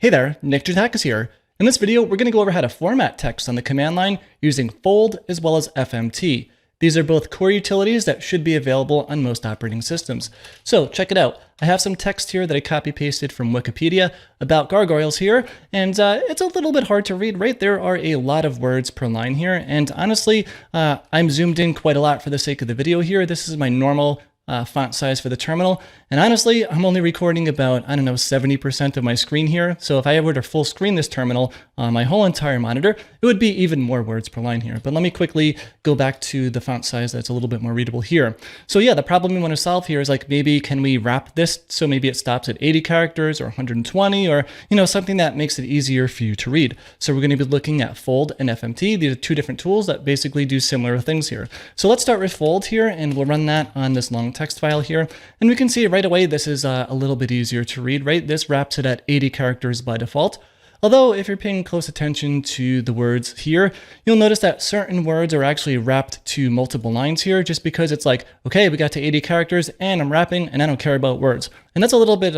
Hey there, Nick Jatakis here. In this video, we're going to go over how to format text on the command line using fold as well as FMT. These are both core utilities that should be available on most operating systems. So check it out. I have some text here that I copy pasted from Wikipedia about gargoyles here, and it's a little bit hard to read, right? There are a lot of words per line here, and honestly, I'm zoomed in quite a lot for the sake of the video here. This is my normal font size for the terminal. And honestly, I'm only recording about, 70% of my screen here. So if I were to full screen this terminal on my whole entire monitor, it would be even more words per line here. But let me quickly go back to the font size that's a little bit more readable here. So yeah, the problem we want to solve here is like, maybe can we wrap this so maybe it stops at 80 characters or 120 or, something that makes it easier for you to read. So we're going to be looking at fold and FMT. These are two different tools that basically do similar things here. So let's start with fold here, and we'll run that on this long text file here. And we can see right away, this is a little bit easier to read, right? This wraps it at 80 characters by default. Although if you're paying close attention to the words here, you'll notice that certain words are actually wrapped to multiple lines here, just because it's like, okay, we got to 80 characters and I'm wrapping and I don't care about words. And that's a little bit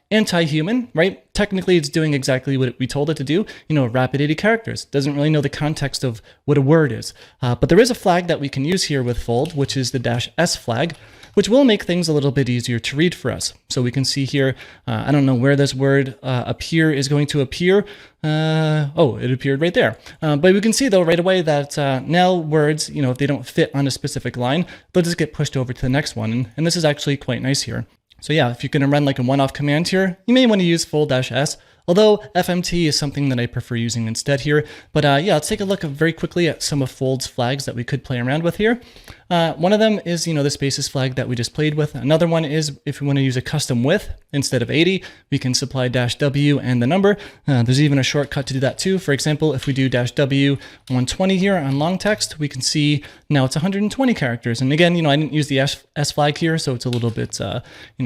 anti-human, right? Technically, it's doing exactly what we told it to do, wrap at 80 characters. Doesn't really know the context of what a word is. But there is a flag that we can use here with fold, which is the -s flag, which will make things a little bit easier to read for us. So we can see here, I don't know where this word appear is going to appear. Oh, it appeared right there. But we can see though right away that now words, if they don't fit on a specific line, they'll just get pushed over to the next one. And this is actually quite nice here. So yeah, if you're going to run like a one-off command here, you may want to use fold-s, although FMT is something that I prefer using instead here. But yeah, let's take a look very quickly at some of fold's flags that we could play around with here. One of them is, the spaces flag that we just played with. Another one is if we want to use a custom width instead of 80, we can supply -w and the number. There's even a shortcut to do that too. For example, if we do -w 120 here on long text, we can see now it's 120 characters. And again, I didn't use the S flag here, so it's a little bit,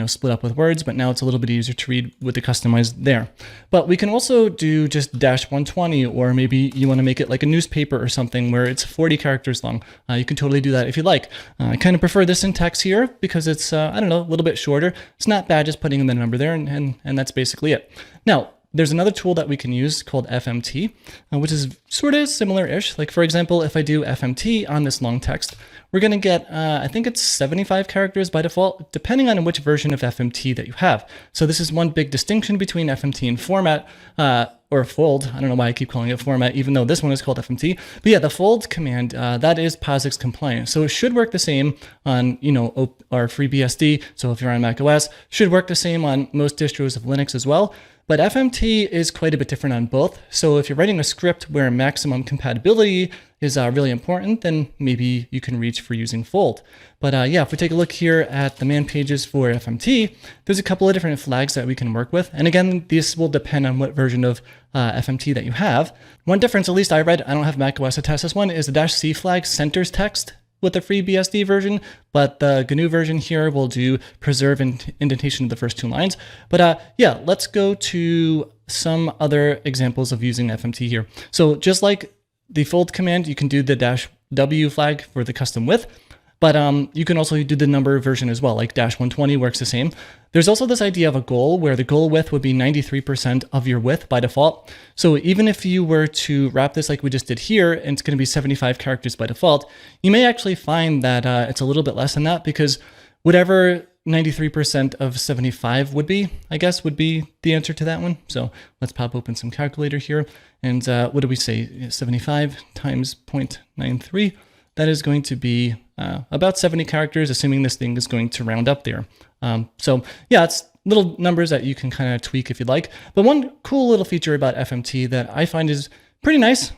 split up with words, but now it's a little bit easier to read with the customized there. But we can also do just -120, or maybe you want to make it like a newspaper or something where it's 40 characters long. You can totally do that if you like. I kind of prefer this syntax here because it's, a little bit shorter. It's not bad just putting in the number there, and that's basically it. Now, there's another tool that we can use called FMT, which is sort of similar-ish. Like for example, if I do FMT on this long text, we're going to get, I think it's 75 characters by default, depending on which version of FMT that you have. So this is one big distinction between FMT and format, or fold. I don't know why I keep calling it format, even though this one is called FMT. But yeah, the fold command, that is POSIX compliant. So it should work the same on, our FreeBSD. So if you're on macOS, should work the same on most distros of Linux as well. But FMT is quite a bit different on both. So if you're writing a script where maximum compatibility is really important, then maybe you can reach for using fold. But yeah, if we take a look here at the man pages for FMT, there's a couple of different flags that we can work with. And again, this will depend on what version of FMT that you have. One difference, at least I read, I don't have macOS to test this one, is the -c flag centers text with the FreeBSD version, but the GNU version here will do preserve indentation of the first two lines. But yeah, let's go to some other examples of using FMT here. So just like the fold command, you can do the -w flag for the custom width, but you can also do the number version as well, like -120 works the same. There's also this idea of a goal where the goal width would be 93% of your width by default. So even if you were to wrap this like we just did here, and it's going to be 75 characters by default, you may actually find that it's a little bit less than that, because whatever 93% of 75 would be, I guess, would be the answer to that one. So let's pop open some calculator here. And what do we say? 75 times 0.93. That is going to be about 70 characters, assuming this thing is going to round up there. So yeah, it's little numbers that you can kind of tweak if you'd like. But one cool little feature about FMT that I find is pretty nice.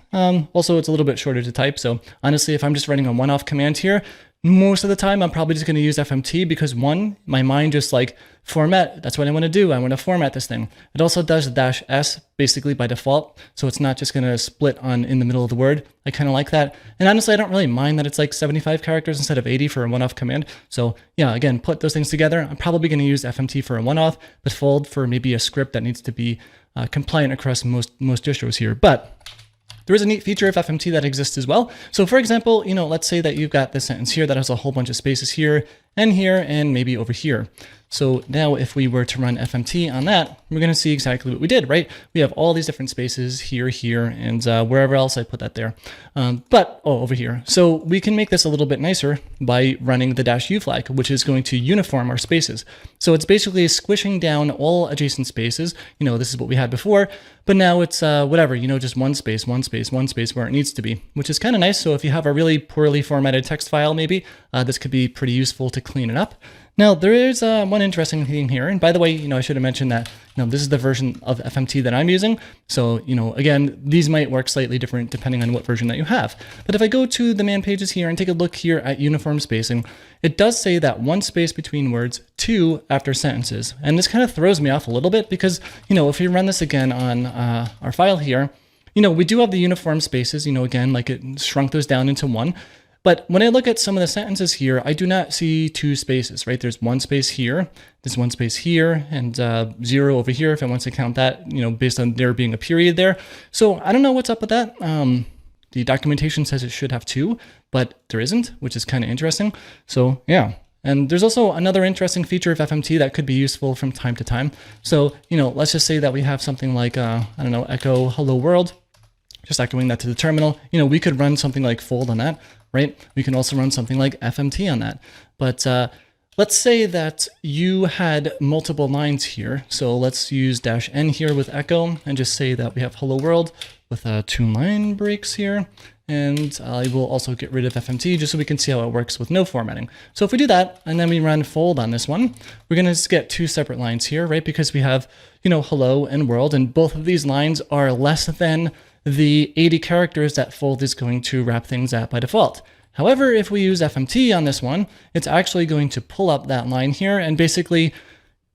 Also, it's a little bit shorter to type. So honestly, if I'm just running a one-off command here, most of the time I'm probably just going to use FMT because one, my mind just like format, that's what I want to do. I want to format this thing. It also does -s basically by default. So it's not just going to split on in the middle of the word. I kind of like that. And honestly, I don't really mind that it's like 75 characters instead of 80 for a one-off command. So yeah, again, put those things together. I'm probably going to use FMT for a one-off, but fold for maybe a script that needs to be compliant across most distros here. But there is a neat feature of FMT that exists as well. So for example, let's say that you've got this sentence here that has a whole bunch of spaces here, and here, and maybe over here. So now if we were to run FMT on that, we're going to see exactly what we did, right? We have all these different spaces here, here, and wherever else I put that there. Over here. So we can make this a little bit nicer by running the -u flag, which is going to uniform our spaces. So it's basically squishing down all adjacent spaces. This is what we had before, but now it's whatever, just one space, one space, one space where it needs to be, which is kind of nice. So if you have a really poorly formatted text file, maybe this could be pretty useful to clean it up. Now, there is one interesting thing here. And by the way, I should have mentioned that this is the version of FMT that I'm using. So, again, these might work slightly different depending on what version that you have. But if I go to the man pages here and take a look here at uniform spacing, it does say that one space between words, two after sentences. And this kind of throws me off a little bit because, if we run this again on our file here, we do have the uniform spaces, again, like it shrunk those down into one. But when I look at some of the sentences here, I do not see two spaces, right? There's one space here, there's one space here, and 0 over here if I want to count that, based on there being a period there. So I don't know what's up with that. The documentation says it should have two, but there isn't, which is kind of interesting. So yeah. And there's also another interesting feature of FMT that could be useful from time to time. So, let's just say that we have something like, echo hello world, just echoing that to the terminal. We could run something like fold on that, right? We can also run something like FMT on that. But let's say that you had multiple lines here. So let's use -n here with echo and just say that we have hello world with 2 line breaks here. And I will also get rid of FMT just so we can see how it works with no formatting. So if we do that, and then we run fold on this one, we're going to just get 2 separate lines here, right? Because we have, hello and world, and both of these lines are less than the 80 characters that fold is going to wrap things at by default. However, if we use FMT on this one, it's actually going to pull up that line here and basically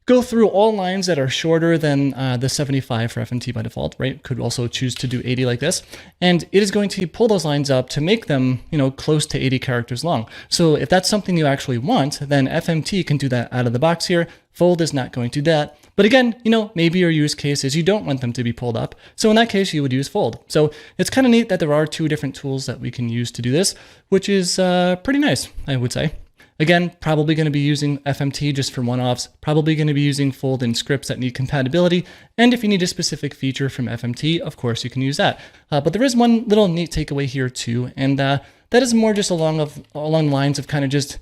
go through all lines that are shorter than the 75 for FMT by default, right? Could also choose to do 80 like this. And it is going to pull those lines up to make them, close to 80 characters long. So if that's something you actually want, then FMT can do that out of the box here. Fold is not going to do that. But again, maybe your use case is you don't want them to be pulled up. So in that case, you would use fold. So it's kind of neat that there are 2 different tools that we can use to do this, which is pretty nice, I would say. Again, probably going to be using FMT just for one-offs, probably going to be using fold in scripts that need compatibility. And if you need a specific feature from FMT, of course, you can use that. But there is one little neat takeaway here too. And that is more just along the lines of kind of just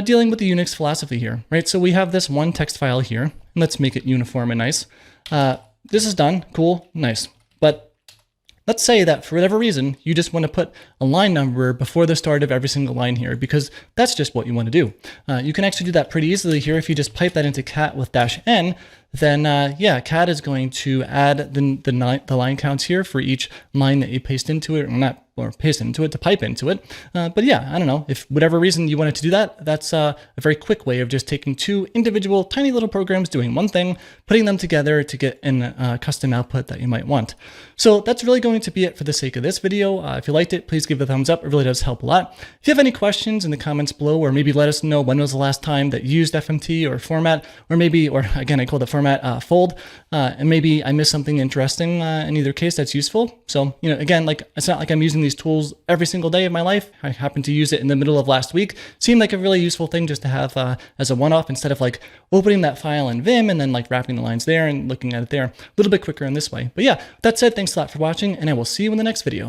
dealing with the Unix philosophy here, right? So we have this one text file here, and let's make it uniform and nice. This is done, cool, nice. But let's say that for whatever reason, you just want to put a line number before the start of every single line here, because that's just what you want to do. You can actually do that pretty easily here. If you just pipe that into cat with -n, then cat is going to add the line counts here for each line that you paste into it, or paste into it to pipe into it. But yeah, I don't know, if whatever reason you wanted to do that, that's a very quick way of just taking 2 individual tiny little programs doing one thing, putting them together to get a custom output that you might want. So that's really going to be it for the sake of this video. If you liked it, please give it a thumbs up. It really does help a lot. If you have any questions in the comments below, or maybe let us know when was the last time that you used FMT or format, or again, I call the format fold, and maybe I missed something interesting in either case that's useful. So, again, it's not like I'm using these tools every single day of my life. I happened to use it in the middle of last week. Seemed like a really useful thing just to have as a one-off, instead of opening that file in Vim and then wrapping the lines there and looking at it there. A little bit quicker in this way. But yeah, that said, thanks a lot for watching, and I will see you in the next video.